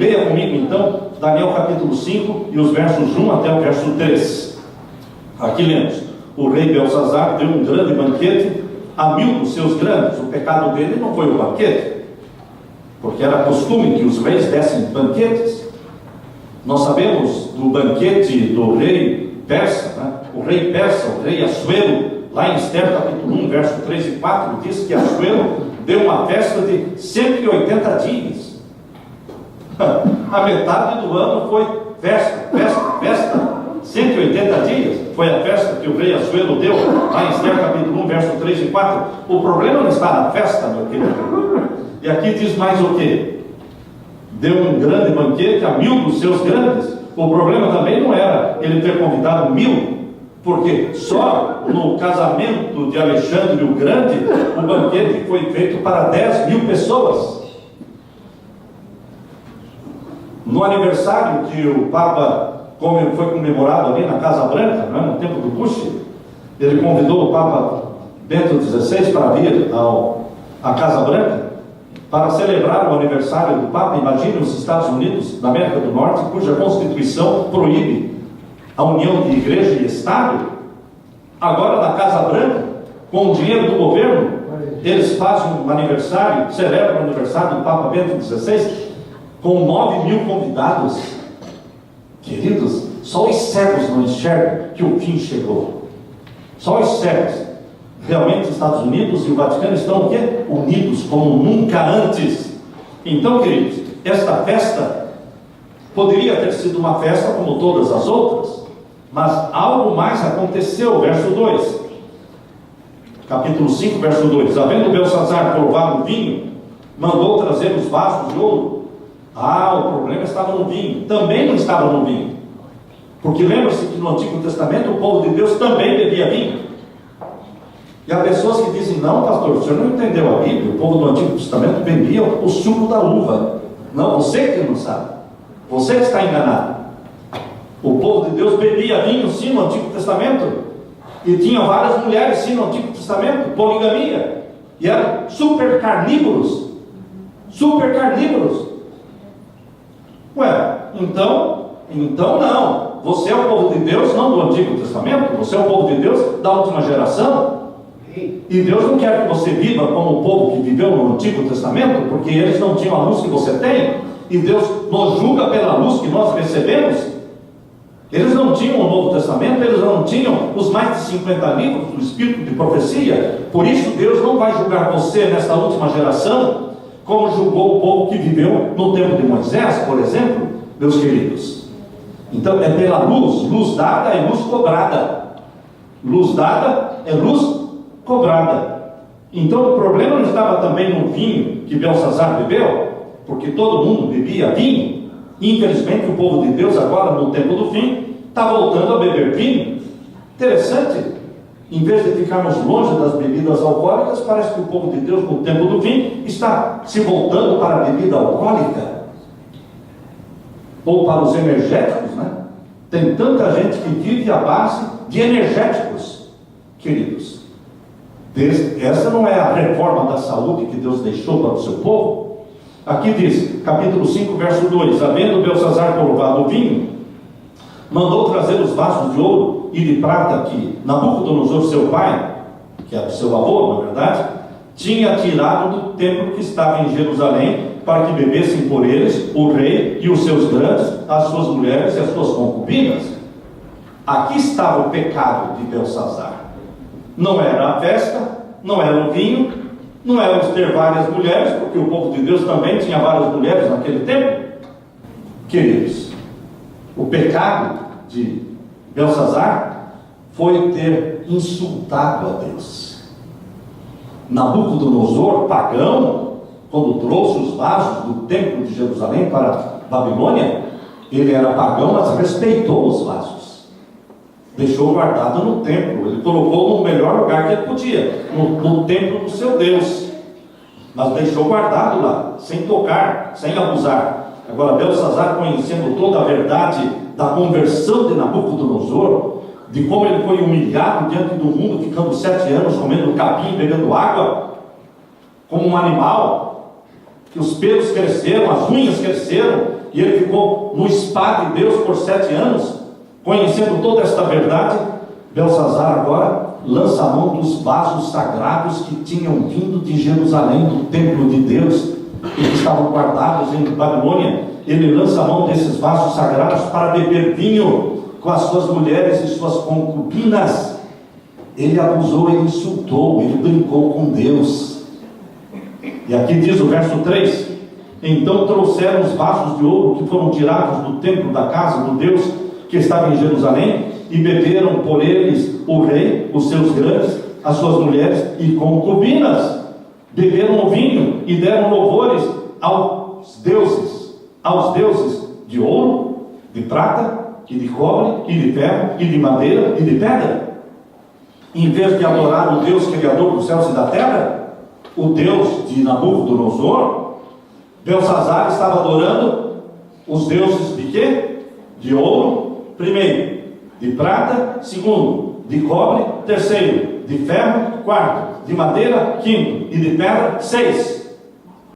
Leia comigo então, Daniel capítulo 5 e os versos 1 até o verso 3. Aqui lemos: o rei Belsazar deu um grande banquete a 1000 dos seus grandes. O pecado dele não foi o banquete, porque era costume que os reis dessem banquetes. Nós sabemos do banquete do rei persa, né? O rei persa, o rei Assuero, lá em Esther capítulo 1, verso 3 e 4, diz que Assuero deu uma festa de 180 dias. A metade do ano foi festa. 180 dias foi a festa que o rei Assuero deu, lá em Esther capítulo 1, verso 3 e 4. O problema não está na festa, meu querido. E aqui diz mais o quê? Deu um grande banquete a 1000 dos seus grandes. O problema também não era ele ter convidado 1000, porque só no casamento de Alexandre o Grande, o banquete foi feito para 10.000 pessoas. No aniversário que o Papa foi comemorado ali na Casa Branca, né, no tempo do Bush, ele convidou o Papa Bento XVI para vir à Casa Branca para celebrar o aniversário do Papa. Imagine os Estados Unidos da América do Norte, cuja Constituição proíbe a união de igreja e Estado. Agora na Casa Branca, com o dinheiro do governo, eles fazem um aniversário, celebram o aniversário do Papa Bento XVI, com 9.000 convidados. Queridos, só os cegos não enxergam que o fim chegou. Só os cegos. Realmente os Estados Unidos e o Vaticano estão o quê? Unidos como nunca antes. Então, queridos, esta festa poderia ter sido uma festa como todas as outras, mas algo mais aconteceu. Verso 2, capítulo 5, verso 2: havendo Belsazar provado o vinho, mandou trazer os vasos de ouro. O problema estava no vinho. Também não estava no vinho, porque lembra-se que no Antigo Testamento o povo de Deus também bebia vinho. E há pessoas que dizem: não, pastor, o senhor não entendeu a Bíblia. O povo do Antigo Testamento bebia o suco da uva. Não, você que não sabe, você que está enganado. O povo de Deus bebia vinho sim no Antigo Testamento, e tinha várias mulheres sim no Antigo Testamento, poligamia, e eram super carnívoros. Então não, você é o povo de Deus não do Antigo Testamento, você é o povo de Deus da última geração. E Deus não quer que você viva como o povo que viveu no Antigo Testamento, porque eles não tinham a luz que você tem, e Deus nos julga pela luz que nós recebemos. Eles não tinham o Novo Testamento, eles não tinham os mais de 50 livros do Espírito de profecia. Por isso Deus não vai julgar você nesta última geração como julgou o povo que viveu no tempo de Moisés, por exemplo, meus queridos. Então é pela luz. Luz dada é luz cobrada. Luz dada é luz cobrada. Então o problema não estava também no vinho que Belsazar bebeu, porque todo mundo bebia vinho. Infelizmente o povo de Deus agora no tempo do fim está voltando a beber vinho. Interessante. Em vez de ficarmos longe das bebidas alcoólicas, parece que o povo de Deus no tempo do fim está se voltando para a bebida alcoólica ou para os energéticos, né? Tem tanta gente que vive à base de energéticos, queridos. Essa não é a reforma da saúde que Deus deixou para o seu povo. Aqui diz, capítulo 5, verso 2: havendo Belsazar provado o vinho, mandou trazer os vasos de ouro e de prata que Nabucodonosor, seu pai, que era o seu avô, na verdade, tinha tirado do templo que estava em Jerusalém, para que bebessem por eles o rei e os seus grandes, as suas mulheres e as suas concubinas. Aqui estava o pecado de Belsazar. Não era a festa, não era o vinho, não era ter várias mulheres, porque o povo de Deus também tinha várias mulheres naquele tempo. Queridos, o pecado de Belsazar foi ter insultado a Deus. Nabucodonosor, pagão, quando trouxe os vasos do templo de Jerusalém para a Babilônia, ele era pagão, mas respeitou os vasos, deixou guardado no templo. Ele colocou no melhor lugar que ele podia, no templo do seu Deus, mas deixou guardado lá, sem tocar, sem abusar. Agora Belsazar, conhecendo toda a verdade da conversão de Nabucodonosor, de como ele foi humilhado diante do mundo, ficando 7 anos comendo capim, bebendo água, como um animal, que os pelos cresceram, as unhas cresceram, e ele ficou no spa de Deus por 7 anos, conhecendo toda esta verdade. Belsazar agora lança a mão dos vasos sagrados que tinham vindo de Jerusalém, do templo de Deus, e que estavam guardados em Babilônia. Ele lança a mão desses vasos sagrados para beber vinho com as suas mulheres e suas concubinas. Ele abusou, ele insultou, ele brincou com Deus. E aqui diz o verso 3: então trouxeram os vasos de ouro que foram tirados do templo da casa do Deus que estava em Jerusalém, e beberam por eles o rei, os seus grandes, as suas mulheres e concubinas. Beberam o vinho e deram louvores aos deuses de ouro, de prata, e de cobre, e de ferro, e de madeira, e de pedra. Em vez de adorar o Deus Criador dos céus e da terra, o Deus de Nabucodonosor, Belsazar estava adorando os deuses de quê? De ouro, primeiro, de prata, segundo, de cobre, terceiro, de ferro, quarto, de madeira, quinto, e de pedra, 6.